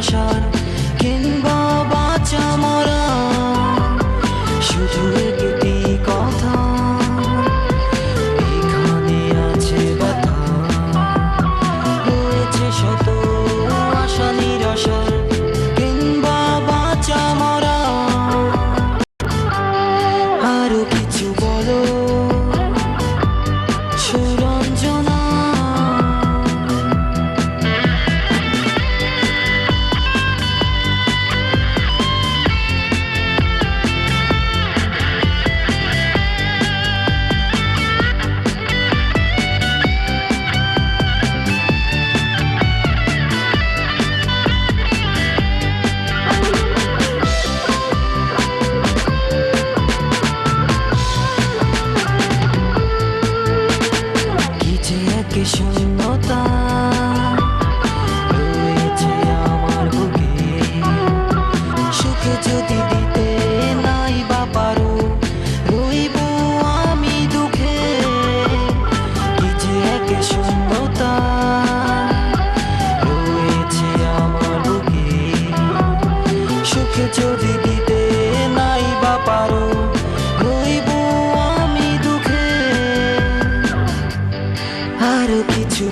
আশার কিংবা বাঁচা মরা, শুধু একটি কথা এখানে আছে ব্যথা। রয়েছে শত আশা নিরাশার কিংবা বাঁচা মরা। আরো কিছু বলো সুরঞ্জনা। শূন্যতা রয়েছে আমার বুকে, সুখে যদি দিতে নাই বা পারো, রইব আমি দুঃখে। কি যে এক শূন্যতা রয়েছে আমার বুকে, সুখে যদি দিতে নাই বা পারো, রইব আমি দুঃখে। আরো কিছু